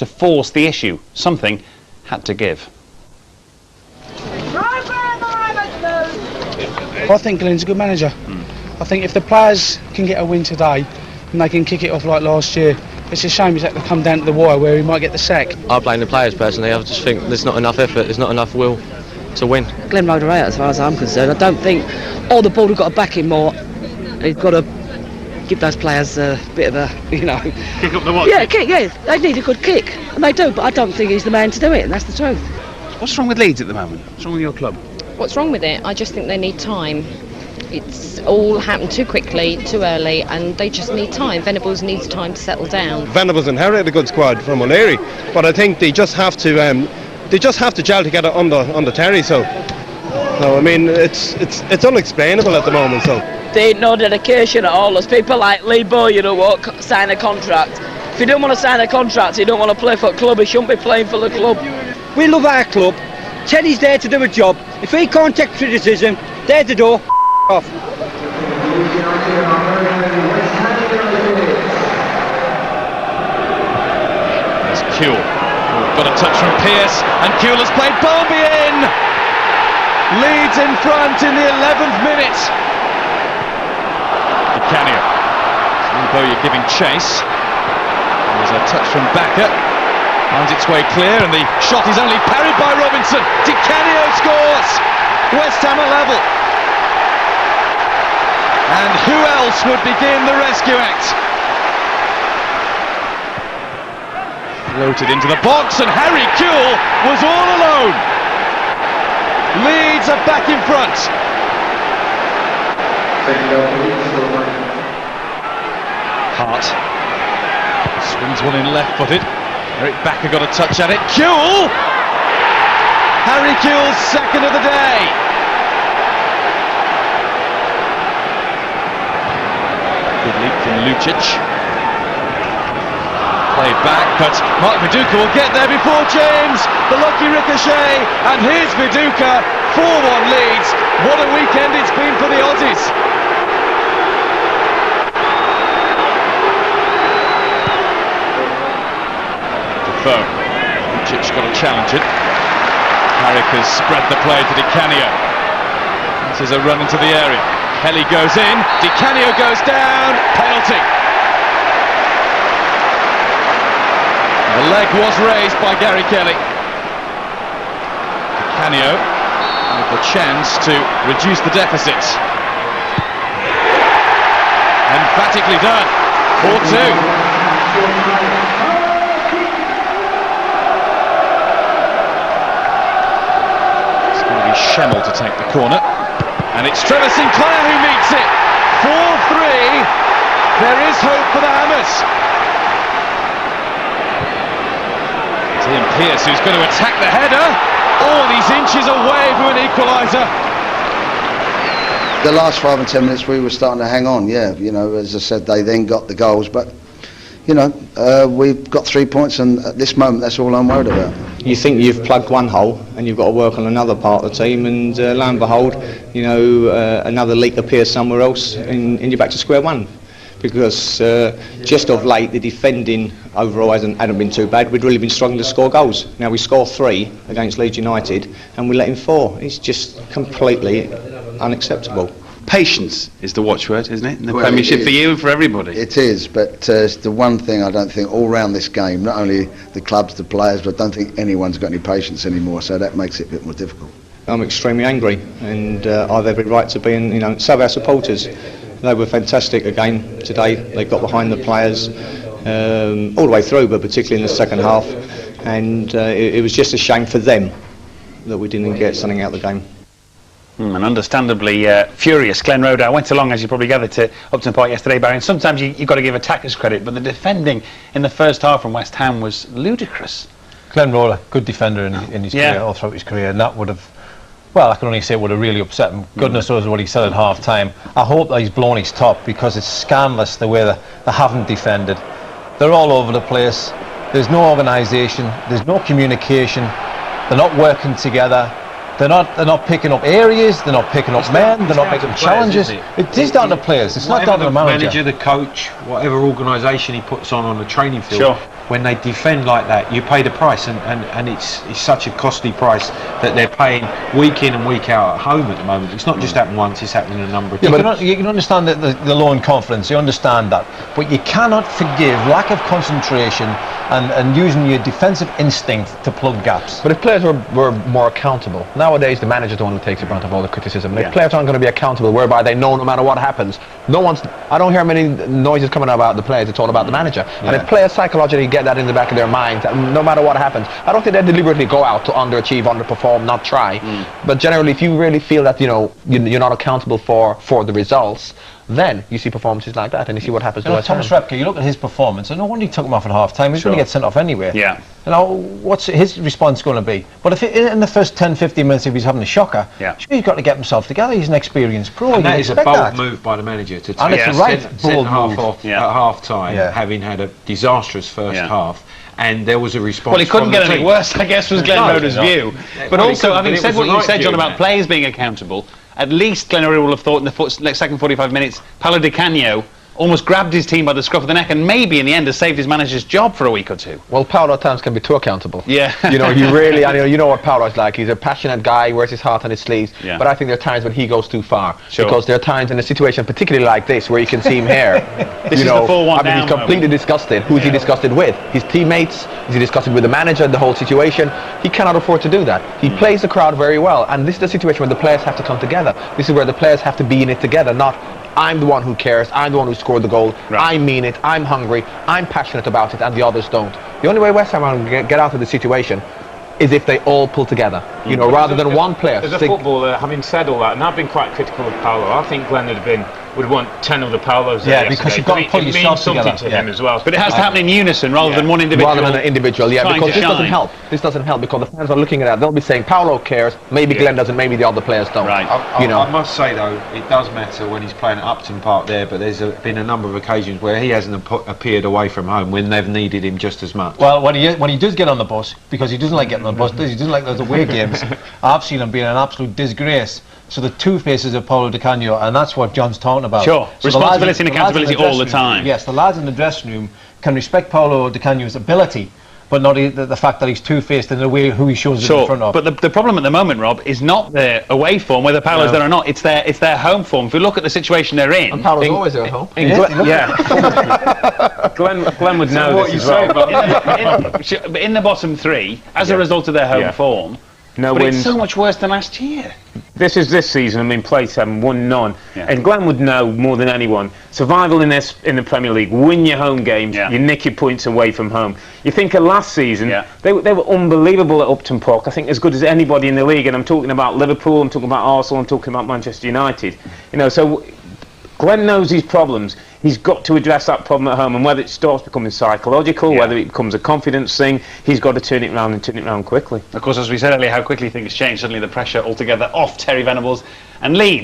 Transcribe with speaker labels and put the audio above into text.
Speaker 1: to force the issue. Something had to give.
Speaker 2: I think Glenn's a good manager. I think if the players can get a win today and they can kick it off like last year, it's a shame he's had to come down to the wire where he might get the sack.
Speaker 3: I blame the players personally. I just think there's not enough effort, there's not enough will to win.
Speaker 4: Glenn rode her out as far as I'm concerned. I don't think the board have got to back him more. He's got to give those players a bit of a,
Speaker 1: Kick up the what?
Speaker 4: Yeah, kick, yeah. They need a good kick. And they do, but I don't think he's the man to do it, and that's the truth.
Speaker 1: What's wrong with Leeds at the moment? What's wrong with your club?
Speaker 5: What's wrong with it? I just think they need time. It's all happened too quickly, too early, and they just need time. Venables needs time to settle down.
Speaker 6: Venables inherited a good squad from O'Leary, but I think they just have to gel together under Terry. So I mean, it's unexplainable at the moment. So
Speaker 7: there ain't no dedication at all. There's people like Lee Bowyer who won't sign a contract. If you don't want to sign a contract, you don't want to play for a club, he shouldn't be playing for the club.
Speaker 8: We love our club. Teddy's there to do a job. If he can't take criticism, there's the door. Off.
Speaker 9: It's Kewell. Got a touch from Pearce, and Kewell has played Bowyer in. Leeds in front in the 11th minute. Di Canio. Bowyer giving chase. There's a touch from Backer. Finds its way clear, and the shot is only parried by Robinson. Di Canio scores. West Ham are level. And who else would begin the rescue act? Floated into the box, and Harry Kewell was all alone. Leeds are back in front. Hart swings one in left-footed. Eric Backer got a touch at it. Kewell! Harry Kewell's second of the day. Good leap from Lucic. Played back, but Mark Viduka will get there before James. The lucky ricochet, and here's Viduka. 4-1 Leeds. What a weekend it's been for the Aussies. Defoe. Lucic got to challenge it. Carrick has spread the play to Di Canio. This is a run into the area. Kelly goes in, Di Canio goes down, penalty. The leg was raised by Gary Kelly. Di Canio with the chance to reduce the deficit. Emphatically done, 4-2. It's going to be Schemmel to take the corner. And it's Trevor Sinclair who meets it. 4-3. There is hope for the Hammers. It's Ian Pearce who's going to attack the header. All these inches away from an equaliser.
Speaker 10: The last 5 and 10 minutes we were starting to hang on, yeah. You know, as I said, they then got the goals, but you know, we've got 3 points, and at this moment that's all I'm worried about.
Speaker 11: You think you've plugged one hole and you've got to work on another part of the team, and lo and behold, you know, another leak appears somewhere else, and you're back to square one. Because just of late the defending overall hasn't been too bad. We'd really been struggling to score goals. Now we score 3 against Leeds United and we let in 4. It's just completely unacceptable.
Speaker 1: Patience is the watchword, isn't it? In the Premiership, for you and for everybody.
Speaker 10: It is, but it's the one thing I don't think all round this game, not only the clubs, the players, but I don't think anyone's got any patience anymore, so that makes it a bit more difficult.
Speaker 11: I'm extremely angry, and I've every right to be, and you know, so have our supporters. They were fantastic again today. They got behind the players all the way through, but particularly in the second half, and it was just a shame for them that we didn't get something out of the game.
Speaker 1: And understandably furious, Glenn Roeder went along, as you probably gathered, to Upton Park yesterday, Barry, and sometimes you've got to give attackers credit, but the defending in the first half from West Ham was ludicrous.
Speaker 12: Glenn Roeder, good defender in his career, all throughout his career, and that would have, well, I can only say it would have really upset him. Goodness knows what he said at half time. I hope that he's blown his top, because it's scandalous the way they haven't defended. They're all over the place. There's no organisation, there's no communication, they're not working together. They're not picking up areas, they're not picking up men, they're not making challenges. It is down to players, it's not down to the manager.
Speaker 13: The coach, whatever organisation he puts on the training field, when they defend like that, you pay the price, and it's such a costly price that they're paying week in and week out at home at the moment. It's not just happened once, it's happening a number of times.
Speaker 12: You can understand the low in confidence, you understand that, but you cannot forgive lack of concentration and using your defensive instinct to plug gaps.
Speaker 14: But if players were more accountable, nowadays the manager's the one who takes the brunt of all the criticism. If players aren't going to be accountable, whereby they know no matter what happens, I don't hear many noises coming about the players, it's all about the manager. And if players psychologically get that in the back of their minds, that no matter what happens, I don't think they deliberately go out to underachieve, underperform, not try. But generally, if you really feel that you're not accountable for the results, then you see performances like that, and you see what happens to West Ham.
Speaker 12: Thomas Repke, you look at his performance, and no wonder he took him off at half time. He's going to get sent off anyway.
Speaker 1: Yeah.
Speaker 12: What's his response going to be? But if in the first 10-15 minutes, if he's having a shocker, sure, he's got to get himself together. He's an experienced pro.
Speaker 13: And that is a bold move by the manager to take
Speaker 12: bold
Speaker 13: half
Speaker 12: move
Speaker 13: off at half time, having had a disastrous first half. And there was a response.
Speaker 1: Well, he couldn't get any worse, I guess, was Glenn Roeder's view. But also, having said what you said, John, about players being accountable, at least Glenn Roeder will have thought in the second 45 minutes, Paolo Di Canio almost grabbed his team by the scruff of the neck and maybe in the end has saved his manager's job for a week or two.
Speaker 14: Well, Paolo at times can be too accountable.
Speaker 1: Yeah.
Speaker 14: He really, you know what Paolo's like. He's a passionate guy, he wears his heart on his sleeves. Yeah. But I think there are times when he goes too far. Sure. Because there are times in a situation particularly like this where you can see him here.
Speaker 1: This is the 4-1 down
Speaker 14: he's completely disgusted. Who's he disgusted with? His teammates? Is he disgusted with the manager, the whole situation? He cannot afford to do that. He plays the crowd very well, and this is the situation where the players have to come together. This is where the players have to be in it together, not I'm the one who cares, I'm the one who scored the goal, I mean it, I'm hungry, I'm passionate about it, and the others don't. The only way West Ham are going to get out of the situation is if they all pull together, rather than one player.
Speaker 15: As a footballer, having said all that, and I've been quite critical of Paolo, I think Glenn would want 10 other Paolos there
Speaker 12: because you've got to pull yourself
Speaker 15: something
Speaker 12: together
Speaker 15: to him as well.
Speaker 1: But it has to happen in unison rather than one individual.
Speaker 14: Rather than an individual, because this doesn't help. This doesn't help because the fans are looking at that. They'll be saying Paolo cares, maybe Glenn doesn't, maybe the other players don't.
Speaker 1: Right.
Speaker 13: I must say though, it does matter when he's playing at Upton Park there, but there's been a number of occasions where he hasn't appeared away from home when they've needed him just as much.
Speaker 12: Well, when he does get on the bus, because he doesn't like getting on the bus, he doesn't like those away games, I've seen him being an absolute disgrace. So the two faces of Paolo Di Canio, and that's what John's talking about.
Speaker 1: Sure, so responsibility and accountability all the time.
Speaker 12: Yes, the lads in the dressing room can respect Paolo Di Canio's ability, but not the fact that he's two-faced in the way who he shows it in front of.
Speaker 1: But the problem at the moment, Rob, is not their away form, whether Paolo's there or not. It's their home form. If you look at the situation they're in,
Speaker 14: and Paolo's always there at home.
Speaker 15: Glenn would know this as well.
Speaker 1: But in the bottom three, as a result of their home form.
Speaker 15: No
Speaker 1: but
Speaker 15: wins.
Speaker 1: It's so much worse than last year.
Speaker 15: This season. I mean, played 7, won none, and Glenn would know more than anyone. Survival in the Premier League, win your home games, you nick your points away from home. You think of last season, they were unbelievable at Upton Park. I think as good as anybody in the league. And I'm talking about Liverpool, I'm talking about Arsenal, I'm talking about Manchester United. So Glenn knows his problems. He's got to address that problem at home, and whether it starts becoming psychological, whether it becomes a confidence thing, he's got to turn it around and turn it around quickly.
Speaker 1: Of course, as we said earlier, how quickly things change. Suddenly the pressure altogether off Terry Venables and Leeds.